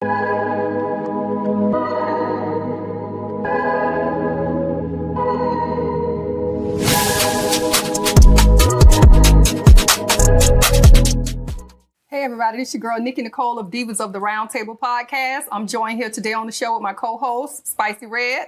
Hey everybody, this is your girl Nikki Nicole of Divas of the Roundtable podcast. I'm joined here today on the show with my co-hosts, Spicy Red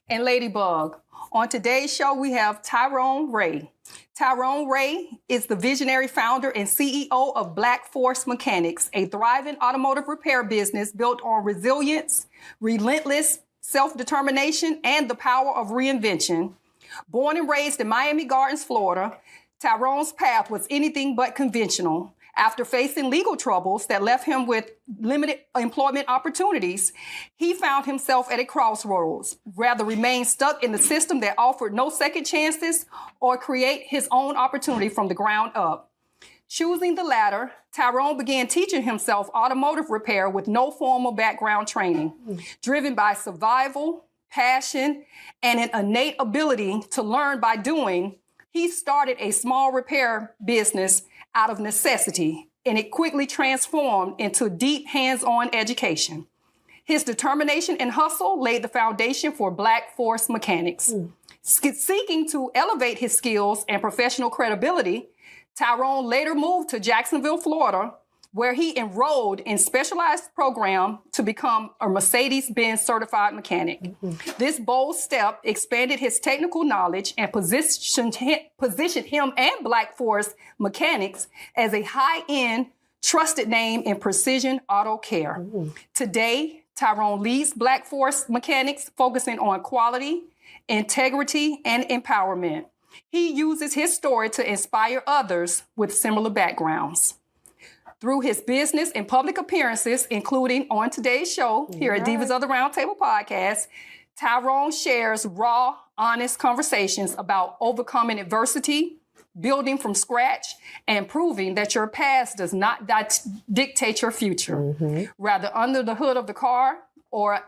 and Ladybug. On today's show, we have Tyrone Ray. Tyrone Ray is the visionary founder and CEO of Black Force Mechanics, a thriving automotive repair business built on resilience, relentless self-determination, and the power of reinvention. Born and raised in Miami Gardens, Florida, Tyrone's path was anything but conventional. After facing legal troubles that left him with limited employment opportunities, he found himself at a crossroads, rather remain stuck in the system that offered no second chances or create his own opportunity from the ground up. Choosing the latter, Tyrone began teaching himself automotive repair with no formal background training, driven by survival, passion, and an innate ability to learn by doing. He started a small repair business out of necessity, and it quickly transformed into deep hands-on education. His determination and hustle laid the foundation for Black Force Mechanics. Seeking to elevate his skills and professional credibility, Tyrone later moved to Jacksonville, Florida, where he enrolled in specialized program to become a Mercedes Benz certified mechanic. This bold step expanded his technical knowledge and positioned him and Black Force Mechanics as a high-end, trusted name in precision auto care. Today, Tyrone leads Black Force Mechanics, focusing on quality, integrity, and empowerment. He uses his story to inspire others with similar backgrounds. Through his business and public appearances, including on today's show here at Divas of the Roundtable podcast, Tyrone shares raw, honest conversations about overcoming adversity, building from scratch, and proving that your past does not dictate your future. Rather, under the hood of the car or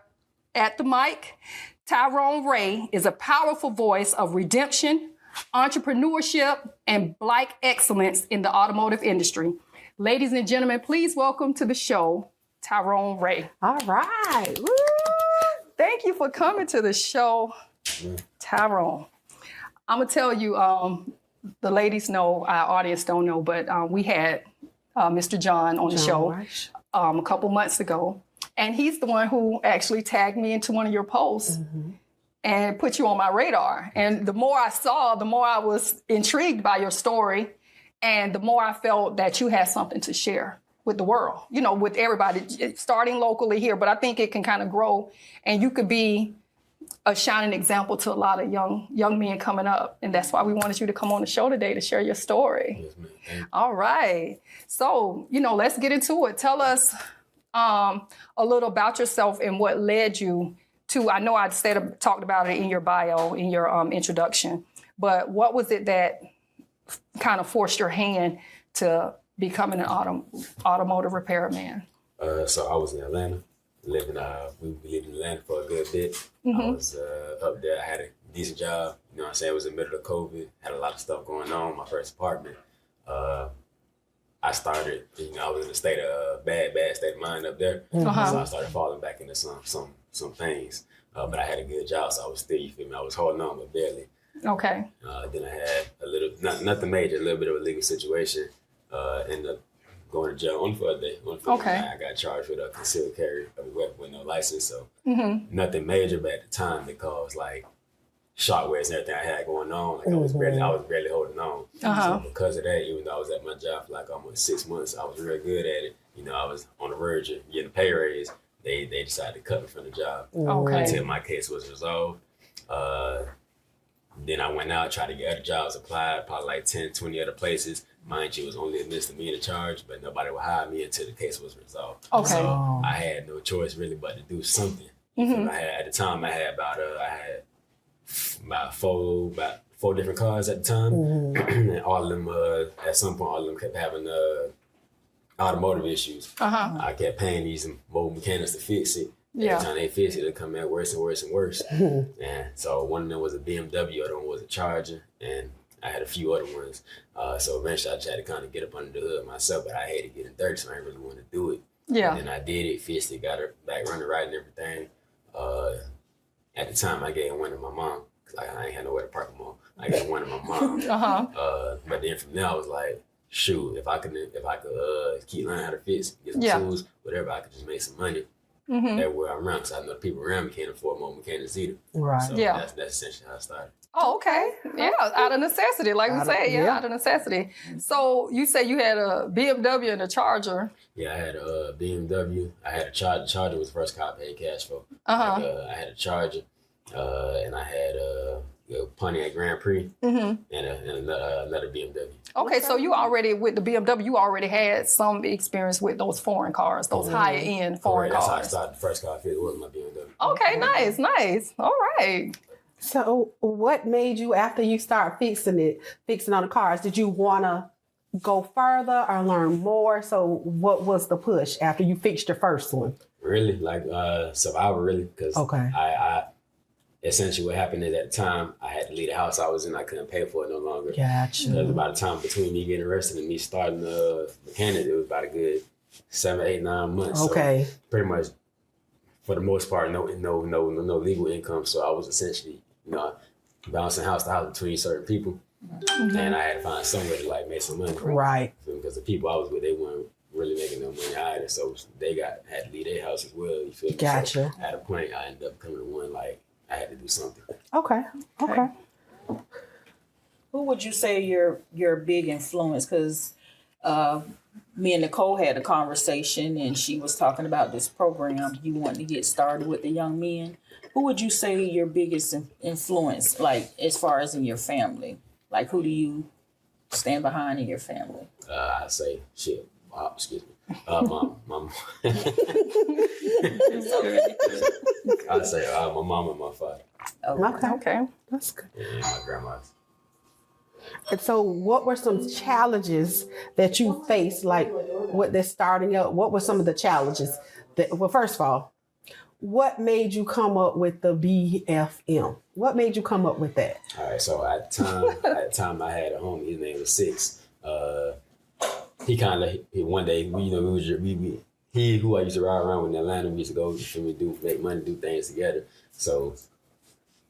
at the mic, Tyrone Ray is a powerful voice of redemption, entrepreneurship, and Black excellence in the automotive industry. Ladies and gentlemen, please welcome to the show, Tyrone Ray. All right. Woo. Thank you for coming to the show, Tyrone. I'm going to tell you, the ladies know, our audience don't know, but we had Mr. John on the show a couple months ago. And he's the one who actually tagged me into one of your posts and put you on my radar. And the more I saw, the more I was intrigued by your story. And the more I felt that you had something to share with the world, you know, with everybody, starting locally here. But I think it can kind of grow, and you could be a shining example to a lot of young men coming up. And that's why we wanted you to come on the show today to share your story. Yes, ma'am. All right. So, you know, let's get into it. Tell us a little about yourself and what led you to, I know I talked about it in your bio, in your introduction, but what was it that kind of forced your hand to becoming an automotive repairman? So I was in Atlanta, we lived in Atlanta for a good bit. I was up there, I had a decent job, you know what I'm saying? It was in the middle of COVID, had a lot of stuff going on, my first apartment. I started, you know, I was in a state of bad state of mind up there. So I started falling back into some things. But I had a good job, so I was still, you feel me, I was holding on, but barely. Okay. Then I had a little, nothing major, a little bit of a legal situation. Ended up going to jail only for a day. I got charged with a concealed carry of a weapon with no license. So nothing major, but at the time it caused like shockwaves and everything I had going on. Like I was barely holding on. So because of that, even though I was at my job for like almost 6 months, I was real good at it. You know, I was on the verge of getting a pay raise. They decided to cut me from the job until my case was resolved. Then I went out, tried to get other jobs, applied, probably like 10, 20 other places. Mind you, it was only a misdemeanor charge, but nobody would hire me until the case was resolved. Okay. So I had no choice really but to do something. At the time, I had about four different cars at the time. And all of them, at some point, all of them kept having automotive issues. I kept paying these mobile mechanics to fix it. Every time they fix it, it come out worse and worse and worse. And so one of them was a BMW, other one was a Charger, and I had a few other ones. So eventually I tried to kind of get up under the hood myself, but I hated getting dirty, so I didn't really want to do it. Yeah. And then I did it, fixed it, got her back running right and everything. At the time, I gave one to my mom because I ain't had nowhere to park them on. I gave one to my mom. But then from there, I was like, shoot, if I could keep learning how to fix, get some tools, whatever, I could just make some money. Everywhere I'm around, because I know the people around me can't afford more mechanics either. Right. So that's essentially how I started. Oh, okay. Yeah, out of necessity, like we said. Yeah, out of necessity. So you say you had a BMW and a Charger. Yeah, I had a BMW. I had a Charger. Charger was the first car I paid cash for. I had a Charger, and I had a Pontiac Grand Prix, and another BMW. Okay, so you already, with the BMW, you already had some experience with those foreign cars, those higher end foreign cars. That's how I started. The first car I fixed was my BMW. Okay, nice. All right. So what made you, after you start fixing on the cars, did you want to go further or learn more? So what was the push after you fixed your first one? Really, like survival, really, because I essentially what happened is at the time I had to leave the house I was in. I couldn't pay for it no longer. Gotcha. Because by the time between me getting arrested and me starting the mechanic, it was about a good 7, 8, 9 months. Okay. So pretty much, for the most part, no legal income. So I was essentially, bouncing house to house between certain people, and I had to find somewhere to like make some money. Right. Because the people I was with, they weren't really making no money either. So they had to leave their house as well. You feel me? Gotcha. So at a point, I ended up coming to one like I had to do something. Okay. Who would you say your big influence? Because me and Nicole had a conversation, and she was talking about this program you want to get started with the young men. Who would you say your biggest influence, like as far as in your family? Like, who do you stand behind in your family? I say shit. Excuse me. Mom. I say my mom and my father. Okay. That's good. And my grandma's. And so what were some challenges that you faced, like with this starting up? What were some of the challenges first of all, what made you come up with the BFM? What made you come up with that? All right, so at the time I had a homie, his name was Six. He kind of one day he who I used to ride around with in Atlanta. We used to go make money, do things together. So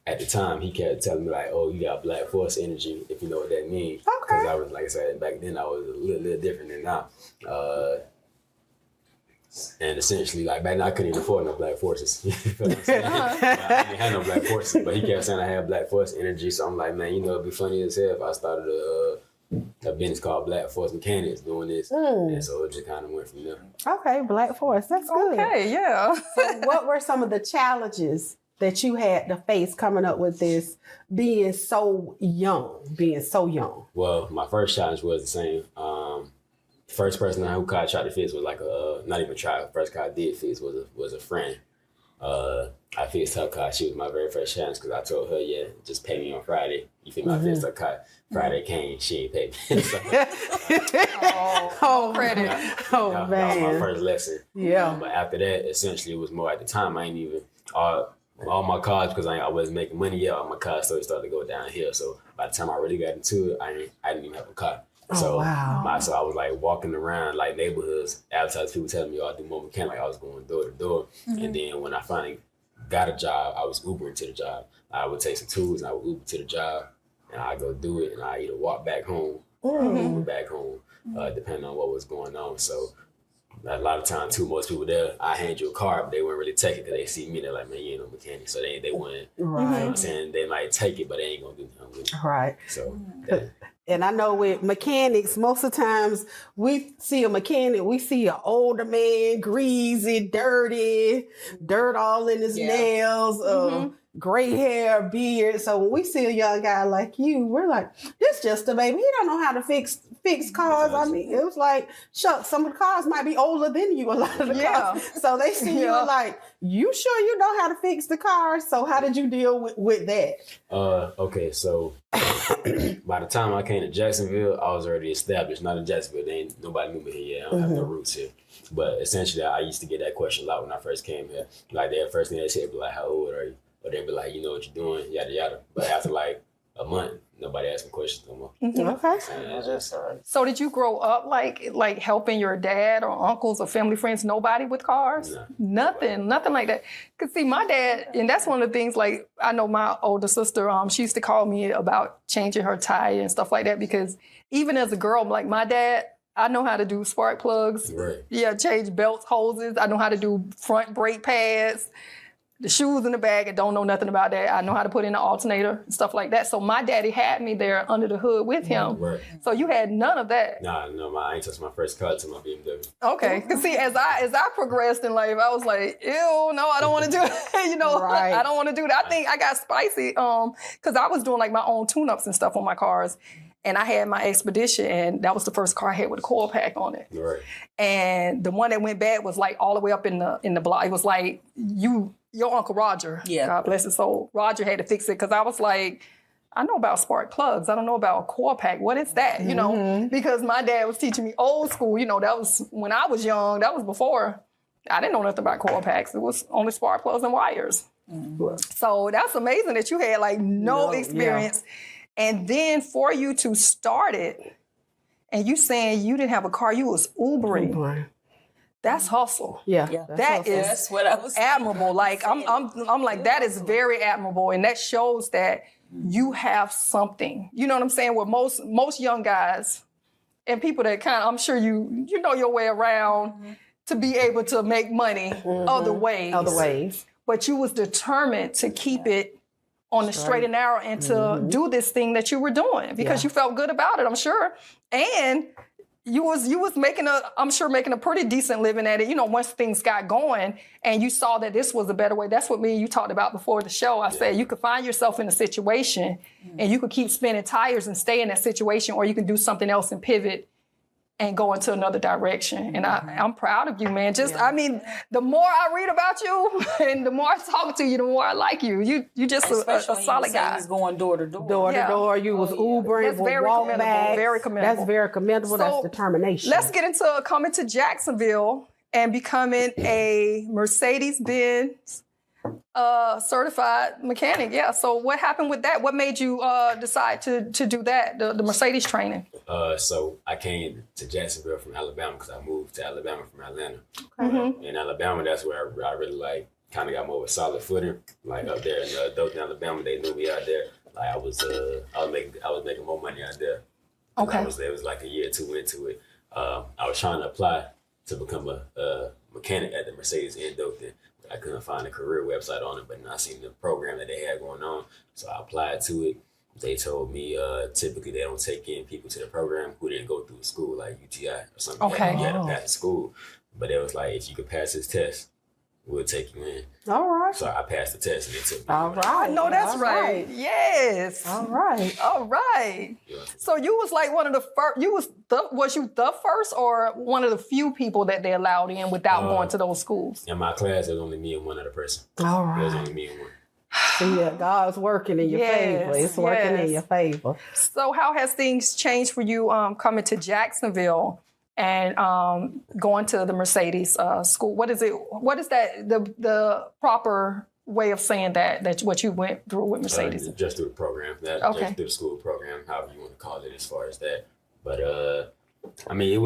at the time, he kept telling me like, "Oh, you got Black Force energy," if you know what that means. Okay. Because I was, like I said, back then I was a little different than now. And essentially, like back then, I couldn't even afford no Black Forces. You feel what I'm saying? I didn't have no Black Forces, but he kept saying I had Black Force energy. So I'm like, man, it'd be funny as hell if I started a business called Black Force Mechanics doing this. And so it just kind of went from there. Okay, Black Force. That's good. Okay, yeah. So what were some of the challenges that you had to face coming up with this, being so young? Well, my first challenge was the same. First person who I tried to fix was like not even try. First car I did fix was a friend. I fixed her car. She was my very first chance because I told her, yeah, just pay me on Friday. You feel me? I fixed her car. Friday came, she ain't paid me. So, credit. That was my first lesson. Yeah. But after that, essentially, it was more at the time. I ain't even all my cars, because I wasn't making money yet. All my cars started to go downhill. So by the time I really got into it, I didn't even have a car. So, wow. So I was like walking around like neighborhoods, advertising, people telling me, "Oh, I do more mechanic." Like I was going door to door. And then when I finally got a job, I was Ubering to the job. I would take some tools and I would Uber to the job, and I go do it, and I either walk back home or Uber back home, depending on what was going on. So a lot of times too, most people there, I hand you a car, but they wouldn't really take it because they see me. They're like, "Man, you ain't no mechanic," so they wouldn't. Right. You know what I'm saying? They might take it, but they ain't gonna do nothing with it. Right. So. And I know with mechanics, most of the times we see a mechanic, we see an older man, greasy, dirty, dirt all in his nails, gray hair, beard. So when we see a young guy like you, we're like, this just a baby. He don't know how to fix cars. I mean, it was like, shucks, some of the cars might be older than you, a lot of the cars. So they see you and like, you sure you know how to fix the cars? So how did you deal with that? Okay, so by the time I came to Jacksonville, I was already established. Not in Jacksonville, nobody knew me here yet. I don't have no roots here. But essentially, I used to get that question a lot when I first came here. Like, the first thing they said be like, "How old are you?" Or they'd be like, "You know what you're doing," yada yada. But after like a month, nobody asked me questions no more. Okay. So did you grow up like helping your dad or uncles or family friends? Nobody with cars? No. Nothing like that. Cause see, my dad, and that's one of the things. Like I know my older sister, she used to call me about changing her tire and stuff like that. Because even as a girl, like my dad, I know how to do spark plugs. Right. Yeah, change belts, hoses. I know how to do front brake pads. The shoes in the bag, I don't know nothing about that. I know how to put in the alternator and stuff like that. So my daddy had me there under the hood with him. Right. So you had none of that. No, I ain't touched my first car to my BMW. Okay. Cause see, as I progressed in life, I was like, ew, no, I don't want to do it. Right. I don't want to do that. I think I got spicy cause I was doing like my own tune-ups and stuff on my cars. And I had my Expedition, and that was the first car I had with a coil pack on it. Right. And the one that went bad was like all the way up in the block. It was like your Uncle Roger, God bless his soul, Roger had to fix it because I was like, I know about spark plugs. I don't know about a coil pack. What is that? You know, because my dad was teaching me old school. You know, that was when I was young. That was before. I didn't know nothing about coil packs. It was only spark plugs and wires. So that's amazing that you had like no experience. Yeah. And then for you to start it, and you saying you didn't have a car, you was Ubering. That's hustle. Yeah. That's what I was admirable. Like I'm like, that is very admirable. And that shows that you have something. You know what I'm saying? Where most young guys and people that kind of, I'm sure you know your way around to be able to make money other ways. But you was determined to keep it on the straight and narrow and to do this thing that you were doing because you felt good about it, I'm sure. And you was making a pretty decent living at it, you know, once things got going and you saw that this was a better way. That's what me and you talked about before the show. I said you could find yourself in a situation and you could keep spinning tires and stay in that situation, or you can do something else and pivot and go into another direction. And I'm proud of you, man. I mean, the more I read about you and the more I talk to you, the more I like you. You just a solid guy. He's going door to door. Door to door. You was Ubering. That's very commendable. Very commendable. That's very commendable. That's determination. Let's get into coming to Jacksonville and becoming a Mercedes Benz certified mechanic. Yeah. So what happened with that? What made you decide to do that, the Mercedes training? So I came to Jacksonville from Alabama because I moved to Alabama from Atlanta. Okay. In Alabama, that's where I really like kind of got more of a solid footing. Like up there in Dothan, Alabama, they knew me out there. Like I was making more money out there. Okay. It was like a year or two into it. I was trying to apply to become a mechanic at the Mercedes in Dothan. I couldn't find a career website on it, but I seen the program that they had going on. So I applied to it. They told me typically they don't take in people to the program who didn't go through a school like UTI or something. Okay. You had to pass the school. But it was like, if you could pass this test, we'll take you in. All right. So I passed the test and they took me. All right. No, that's right. Yes. All right. All right. Yeah. So you was like one of the first, was you the first or one of the few people that they allowed in without going to those schools? In my class, there was only me and one other person. All right. There was only me and one. So yeah, God's working in your favor. It's working in your favor. So how has things changed for you coming to Jacksonville and going to the Mercedes school? What is it? What is that? The proper way of saying that what you went through with Mercedes? Just through the program. Just through the school program, however you want to call it, as far as that. But I mean, it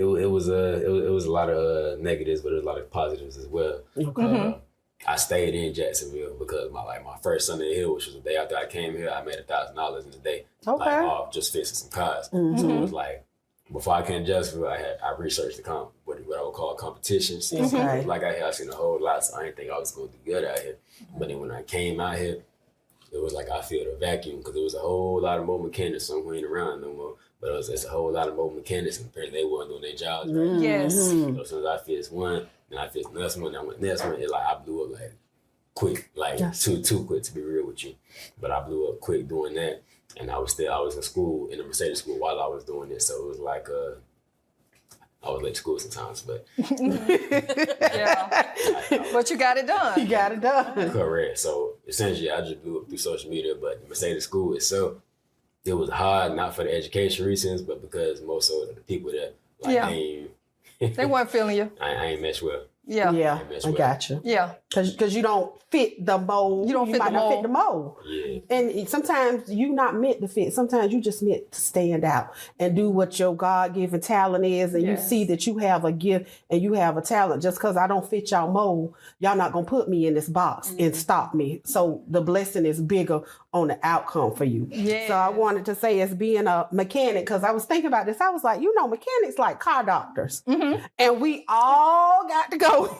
was a lot of negatives, but there was a lot of positives as well. Okay. I stayed in Jacksonville because my first Sunday in Hill, which was the day after I came here, I made $1,000 in a day. Okay. Like off just fixing some cars. Mm-hmm. So it was like, before I came to Jacksonville, I researched what I would call competitions. Okay. Like I seen a whole lot, so I didn't think I was going to do good out here. But then when I came out here, it was like I felt a vacuum because there was a whole lot of more mechanics. Some who ain't around no more, but it's a whole lot of more mechanics, and apparently they weren't doing their jobs right. Yes. So as soon as I fixed one, then I fixed the next one, I went next one. It I blew up like quick, like too quick to be real with you. But I blew up quick doing that, and I was in school in the Mercedes school while I was doing this. So it was like I was late to school sometimes, but but you got it done. You got it done. Correct. So essentially, I just blew up through social media. But the Mercedes school itself, it was hard, not for the education reasons, but because most of the people that they weren't feeling you. I ain't mesh well. Yeah. Yeah, I got you. Yeah. Because you don't fit the mold. You don't fit might the not mold. fit the mold. Yeah. And sometimes you not meant to fit. Sometimes you just meant to stand out and do what your God-given talent is. And you see that you have a gift and you have a talent. Just because I don't fit y'all mold, y'all not going to put me in this box and stop me. So the blessing is bigger on the outcome for you. Yeah. So I wanted to say, as being a mechanic, because I was thinking about this, I was like, mechanics like car doctors. And we all got to go.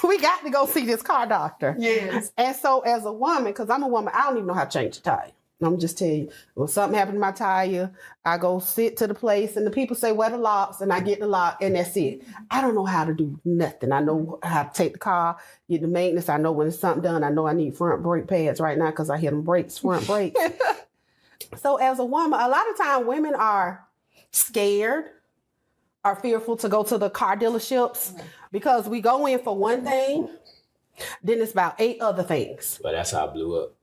We got to go see this car doctor. Yes. And so as a woman, because I'm a woman, I don't even know how to change a tire. I'm just tell you, when something happened to my tire, I go sit to the place and the people say, where the locks? And I get the lock and that's it. I don't know how to do nothing. I know how to take the car, get the maintenance. I know when it's something done. I know I need front brake pads right now because I hit them front brakes. So as a woman, a lot of times women are scared, are fearful to go to the car dealerships because we go in for one thing, then it's about 8 other things. But that's how I blew up.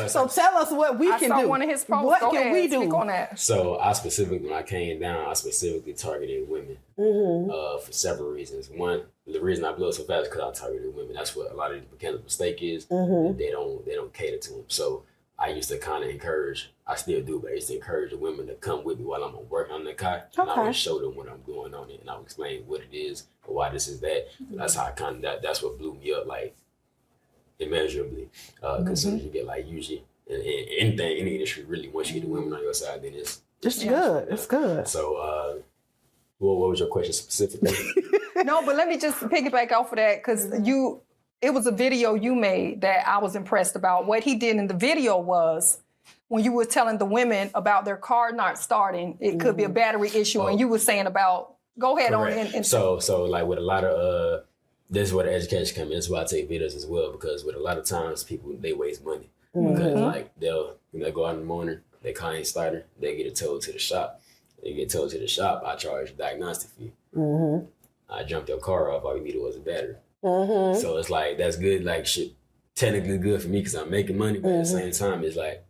So tell us what we can saw do. one of his posts. What Go can ahead, we do? speak on that. So I specifically, when I came down, I specifically targeted women for several reasons. One, the reason I blew up so fast is because I targeted women. That's what a lot of the mechanics' mistake is. They don't cater to them. So I used to kind of encourage, I still do, but I used to encourage the women to come with me while I'm working on the car. And I would show them what I'm doing on it, and I would explain what it is or why this is that. That's how that's what blew me up, like, immeasurably. Because soon as you get, like, usually in anything, any industry, really, once you get the women on your side, then it's good. It's good. So what was your question specifically? No, but let me just piggyback off of that because it was a video you made that I was impressed about. What he did in the video was when you were telling the women about their car not starting, it could be a battery issue, and you were saying about, go ahead Correct. on. So like with a lot of, this is where the education comes in. That's why I take videos as well, because with a lot of times people, they waste money. Because like they'll go out in the morning, their car ain't starting, they get it towed to the shop. They get towed to the shop, I charge a diagnostic fee. I jumped your car off, all you needed was a battery. So it's like, that's good, like shit, technically good for me because I'm making money, but at the same time, it's like,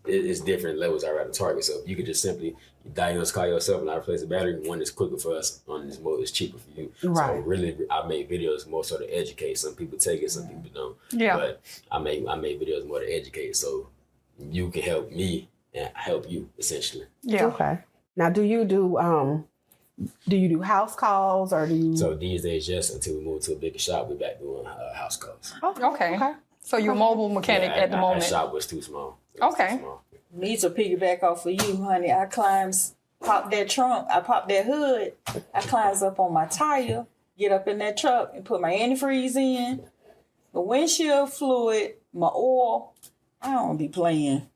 it's different levels I rather target. So if you could just simply diagnose the car yourself and not replace the battery, one is quicker for us, on this mode is cheaper for you. Right. So really, I make videos more so to educate. Some people take it, some people don't. Yeah. But I make videos more to educate, so you can help me and help you essentially. Yeah. Okay. Now, do you do house calls or do you? So these days, yes, until we move to a bigger shop, we're back doing house calls. Okay. So you're a mobile mechanic at the moment. That shop was too small. Okay. Me to piggyback off of you, honey. I pop that trunk, I pop that hood, I climbs up on my tire, get up in that truck and put my antifreeze in, the windshield fluid, my oil. I don't be playing.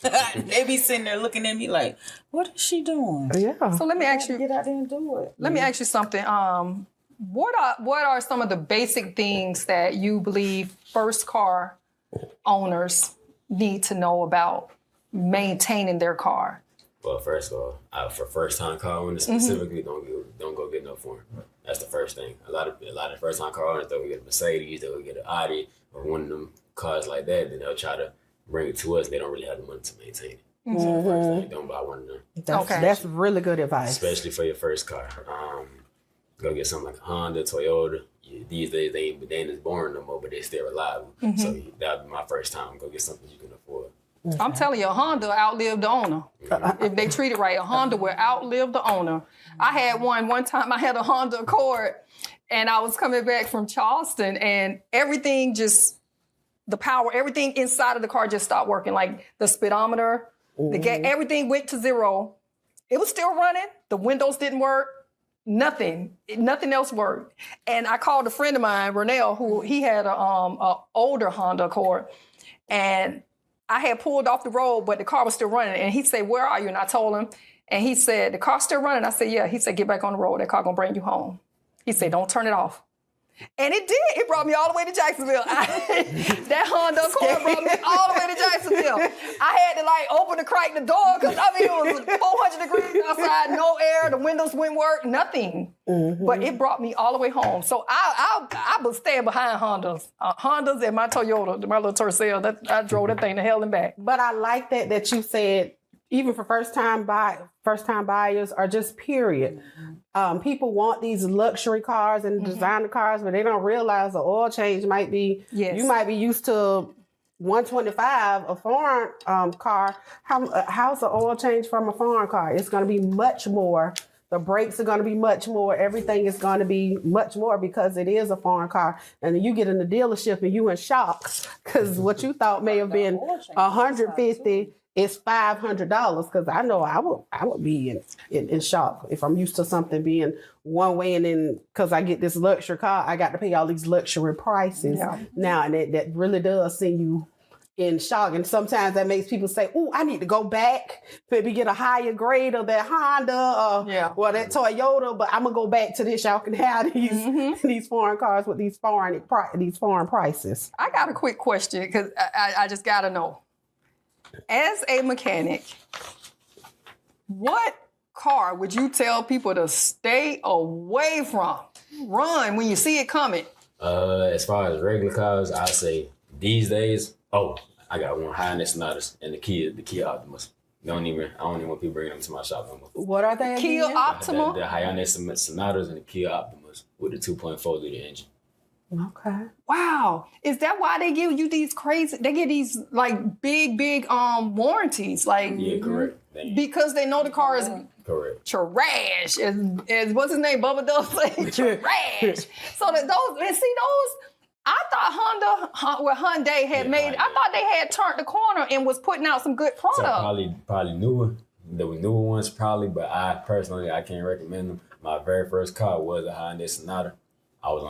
They be sitting there looking at me like, what is she doing? Yeah. So let me ask you. Get out there and do it. Let me ask you something. What are some of the basic things that you believe first car owners need to know about maintaining their car? Well, first of all, for first time car owners specifically, don't go get no foreign. That's the first thing. A lot of first time car owners, they'll get a Mercedes, they'll get an Audi, or one of them cars like that. Then they'll try to bring it to us. They don't really have the money to maintain it. So the first thing, don't buy one of them. That's really good advice. Especially for your first car. Go get something like a Honda, Toyota. These days they ain't as boring no more, but they still reliable. So that would be my first time. Go get something you can afford. I'm telling you, a Honda outlived the owner. If they treat it right, a Honda will outlive the owner. I had one time, I had a Honda Accord, and I was coming back from Charleston, and everything everything inside of the car just stopped working. Like the speedometer, everything went to zero. It was still running. The windows didn't work. Nothing else worked. And I called a friend of mine, Renell, who he had a older Honda Accord, and I had pulled off the road, but the car was still running. And he said, "Where are you?" And I told him, and he said, "The car's still running." I said, "Yeah." He said, "Get back on the road. That car gonna bring you home." He said, "Don't turn it off." And it did. It brought me all the way to Jacksonville. That Honda Accord brought me all the way to Jacksonville. I had to open and crack the door because it was 400 degrees outside, no air, the windows wouldn't work, nothing. But it brought me all the way home. So I was staying behind Hondas. Hondas and my Toyota, my little Tercel. I drove that thing to hell and back. But I like that you said even for first time buyers, or just period. People want these luxury cars and designer cars, but they don't realize the oil change might be. Yes. You might be used to 125 a foreign car. How's the oil change from a foreign car? It's going to be much more. The brakes are going to be much more. Everything is going to be much more because it is a foreign car. And then you get in the dealership and you in shock because what you thought may have been $150 is $500. Because I know I would be in shock if I'm used to something being one way, and then because I get this luxury car, I got to pay all these luxury prices now, and that really does send you in shock. And sometimes that makes people say, "Oh, I need to go back, maybe get a higher grade of that Honda or that Toyota, but I'm gonna go back to this. Y'all can have these these foreign cars with these foreign prices." I got a quick question because I just gotta know. As a mechanic, what car would you tell people to stay away from? Run when you see it coming. As far as regular cars, I say these days. I got one Hyundai Sonatas and the Kia Optimus. I don't even want people bringing them to my shop no more. What are they? Kia Optima? The Hyundai Sonatas and the Kia Optimus with the 2.4 liter engine. Okay. Wow. Is that why they give you these they get these like big warranties? Like, Yeah, correct. Because they know the car is correct. Trash. As what's his name? Bubba Dub say trash. So that those. I thought Hyundai had made. I thought they had turned the corner and was putting out some good product. So probably newer. There were newer ones probably, but I can't recommend them. My very first car was a Hyundai Sonata. I was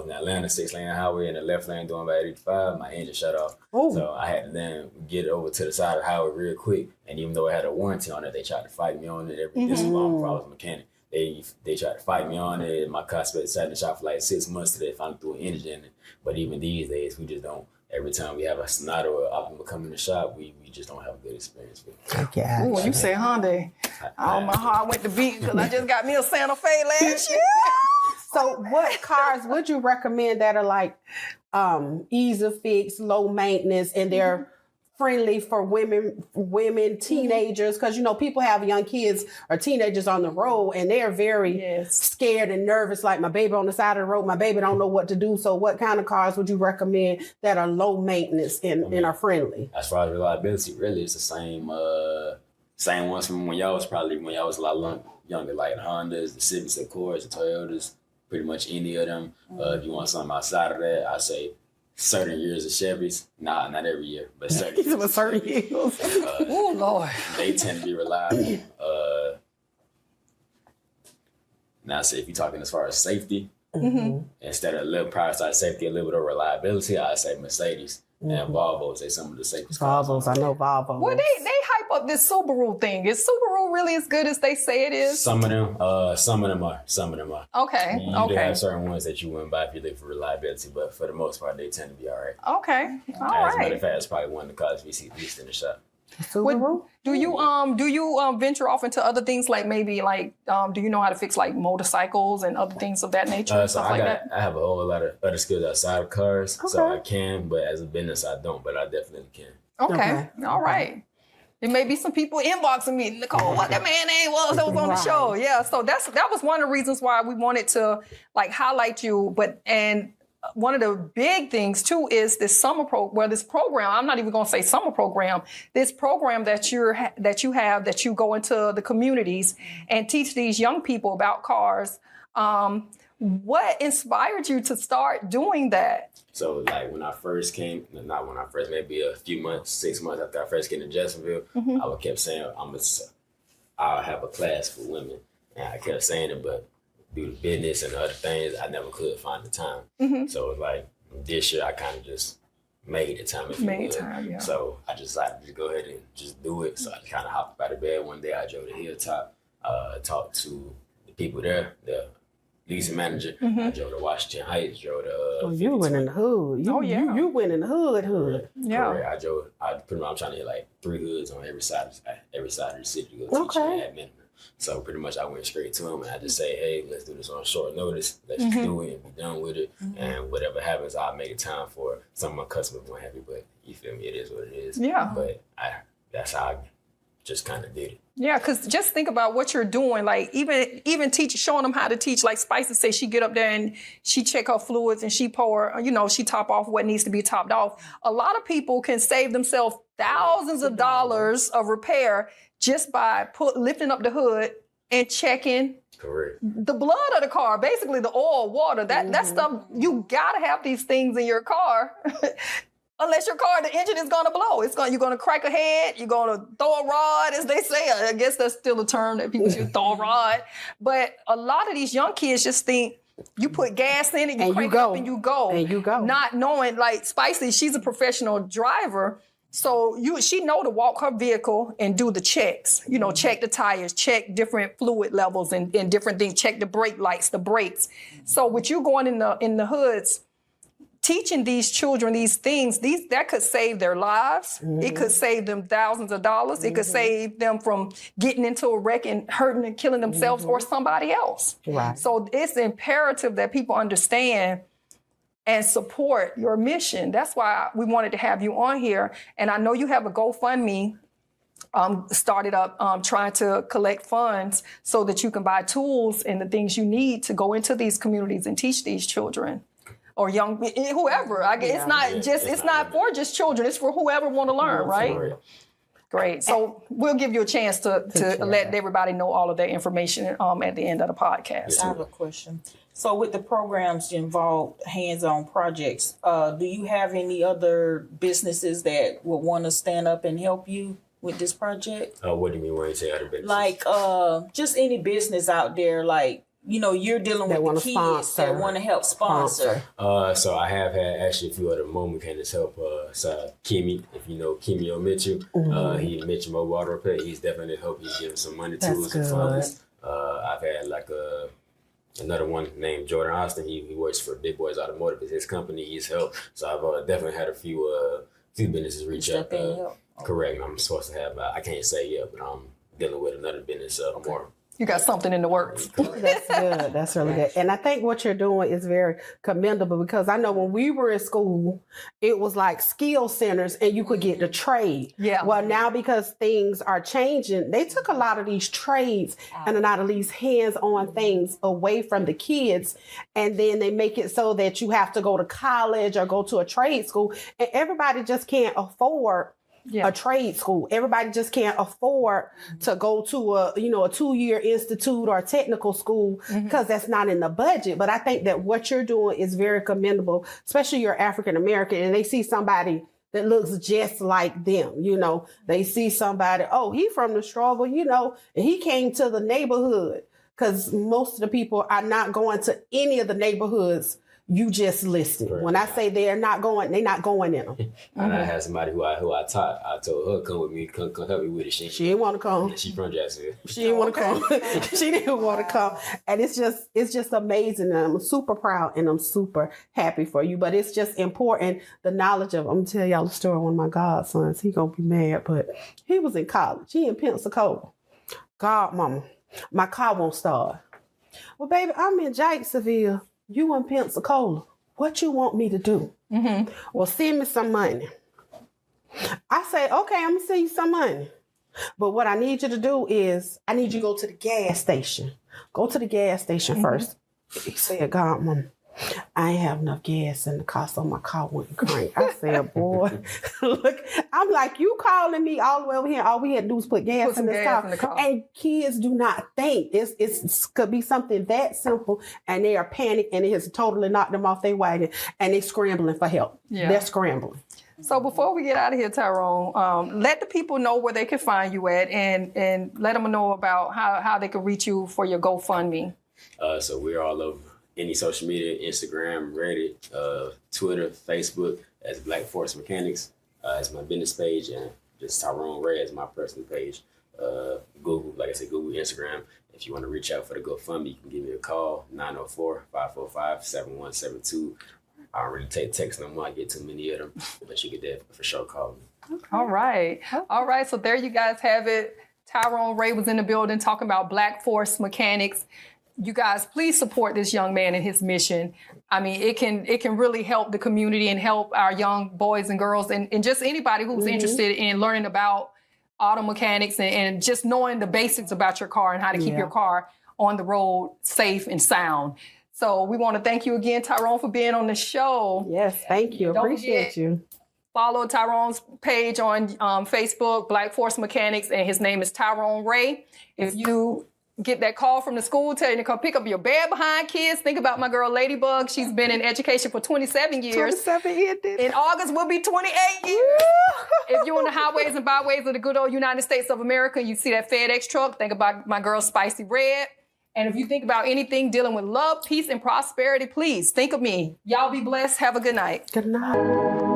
in Atlanta, 6-lane highway in the left lane doing about 85. My engine shut off. Ooh. So I had to then get it over to the side of the highway real quick. And even though it had a warranty on it, they tried to fight me on it. This was long before I was a mechanic. They tried to fight me on it. My car sat in the shop for like 6 months till they finally threw an engine in it. But even these days, we just don't. Every time we have a Sonata or Optima come in the shop, we just don't have a good experience with it. Okay. Ooh, when you say Hyundai, I don't know how I went to beat because I just got me a Santa Fe last year. So what cars would you recommend that are like easy fix, low maintenance, and they're friendly for women, teenagers? Because, people have young kids or teenagers on the road and they're very scared and nervous, like my baby on the side of the road, my baby don't know what to do. So what kind of cars would you recommend that are low maintenance and are friendly? As far as reliability, really, it's the same ones from when y'all was a lot younger, like the Hondas, the Civics, the Accords, the Toyotas, pretty much any of them. If you want something outside of that, I say certain years of Chevys. Nah, not every year, but certain years. Oh, Lord. They tend to be reliable. Now, say if you're talking as far as safety, instead of a little prior side safety, a little bit of reliability, I say Mercedes and Volvos. They some of the safest cars. Volvos, I know Volvos. Well, they hype up this Subaru thing. Is Subaru really as good as they say it is? Some of them are. Okay. You do have certain ones that you wouldn't buy if you look for reliability, but for the most part, they tend to be all right. Okay. As a matter of fact, it's probably one of the cars we see least in the shop. Subaru? Do you venture off into other things like maybe like do you know how to fix like motorcycles and other things of that nature? So I have a whole lot of other skills outside of cars, so I can, but as a business I don't, but I definitely can. Okay. All right. There may be some people inboxing me, Nicole, what that man name was that was on the show. Yeah, so that was one of the reasons why we wanted to like highlight you, and one of the big things too is this this program. I'm not even going to say summer program. This program that you go into the communities and teach these young people about cars. What inspired you to start doing that? So like when I first came, maybe a few months, 6 months after I first came to Jacksonville, I kept saying I'll have a class for women, and I kept saying it, but due to business and other things, I never could find the time. So it's like this year, I kind of just made the time. Yeah. So I just decided to go ahead and just do it. So I kind of hopped out of bed one day. I drove to Hilltop, talked to the people there, the leasing manager. I drove to Washington Heights, drove to... you went in the hood. You went in the hood. Yeah. Correct. I'm trying to hit like 3 hoods on every side of the city to go teach at minimum. So pretty much I went straight to him and I just say, hey, let's do this on short notice. Let's do it and be done with it. And whatever happens, I'll make it time for some of my customers won't happy, but you feel me? It is what it is. Yeah. But that's how just kind of did it. Yeah, because just think about what you're doing. Like even showing them how to teach. Like Spicy says, she get up there and she check her fluids and she pour, she top off what needs to be topped off. A lot of people can save themselves thousands of dollars of repair just by lifting up the hood and checking Correct. the blood of the car, basically the oil, water. That stuff, you gotta have these things in your car. Unless your car, the engine is gonna blow. You're gonna crack a head. You're gonna throw a rod, as they say. I guess that's still a term that people should throw a rod. But a lot of these young kids just think you put gas in it, you crank it up, and you go. And you go. Not knowing, like Spicy, she's a professional driver. So she know to walk her vehicle and do the checks. Check the tires, check different fluid levels and different things. Check the brake lights, the brakes. So with you going in the hoods, teaching these children these things, that could save their lives. It could save them thousands of dollars. It could save them from getting into a wreck and hurting and killing themselves or somebody else. Right. So it's imperative that people understand and support your mission. That's why we wanted to have you on here. And I know you have a GoFundMe started up trying to collect funds so that you can buy tools and the things you need to go into these communities and teach these children. Or young, whoever. I guess it's not for just children. It's for whoever want to learn, right? Great. So we'll give you a chance to let everybody know all of that information at the end of the podcast. I have a question. So with the programs involved, hands-on projects, do you have any other businesses that would want to stand up and help you with this project? What do you mean when you say other businesses? Like just any business out there, like, you're dealing with the kids that want to help sponsor. So I have had actually a few other mobile mechanics help. Kimmy, if you know Kimmy Mitchell, he Mitchell Mobile Auto Repair. He's definitely helped. He's giving some money, tools, and funds. I've had another one named Jordan Austin. He works for Big Boys Automotive. It's his company. He's helped. So I've definitely had a few businesses reach out. Correct. I'm supposed to have. I can't say yet, but I'm dealing with another business more. You got something in the works. That's good. That's really good. And I think what you're doing is very commendable because I know when we were in school, it was like skill centers and you could get the trade. Yeah. Well, now because things are changing, they took a lot of these trades and a lot of these hands-on things away from the kids. And then they make it so that you have to go to college or go to a trade school. And everybody just can't afford a trade school. Everybody just can't afford to go to a 2-year institute or a technical school because that's not in the budget. But I think that what you're doing is very commendable, especially you're African American and they see somebody that looks just like them. They see somebody, he from the struggle, and he came to the neighborhood because most of the people are not going to any of the neighborhoods you just listed. Right. When I say they're not going in them. And I had somebody who I taught. I told her, come with me, come help me with it. She didn't want to come. Yeah, she from Jacksonville. She didn't want to come. She didn't want to come. And it's just amazing. And I'm super proud and I'm super happy for you. But it's just important, the knowledge of, I'm going to tell y'all a story of one of my godsons. He going to be mad, but he was in college. He in Pensacola. God, mama, my car won't start. Well, baby, I'm in Jacksonville. You in Pensacola. What you want me to do? Well, send me some money. I say, okay, I'm going to send you some money. But what I need you to do is, I need you to go to the gas station. Go to the gas station first. He said, God, mama, I ain't have enough gas in the car, so my car wouldn't crank. I said, boy, look, I'm like, you calling me all the way over here. All we had to do was put gas in this car. And kids do not think. It's could be something that simple, and they are panicked, and it has totally knocked them off their wagon, and they're scrambling for help. Yeah. They're scrambling. So before we get out of here, Tyrone, let the people know where they can find you at, and let them know about how they can reach you for your GoFundMe. So we're all over any social media, Instagram, Reddit, Twitter, Facebook as Black Force Mechanics as my business page, and just Tyrone Ray as my personal page. Google, like I said, Google, Instagram. If you want to reach out for the GoFundMe, you can give me a call, 904-545-7172. I don't really take texts no more. I get too many of them, but you can definitely for sure call me. All right. So there you guys have it. Tyrone Ray was in the building talking about Black Force Mechanics. You guys, please support this young man and his mission. I mean, it can really help the community and help our young boys and girls and just anybody who's interested in learning about auto mechanics and just knowing the basics about your car and how to keep your car on the road safe and sound. So we want to thank you again, Tyrone, for being on the show. Yes, thank you. Appreciate you. Follow Tyrone's page on Facebook, Black Force Mechanics, and his name is Tyrone Ray. If you get that call from the school telling you to come pick up your bed behind kids, think about my girl Ladybug. She's been in education for 27 years. 27 years. In August will be 28 years. If you're on the highways and byways of the good old United States of America, you see that FedEx truck, think about my girl Spicy Red. And if you think about anything dealing with love, peace, and prosperity, please think of me. Y'all be blessed. Have a good night. Good night.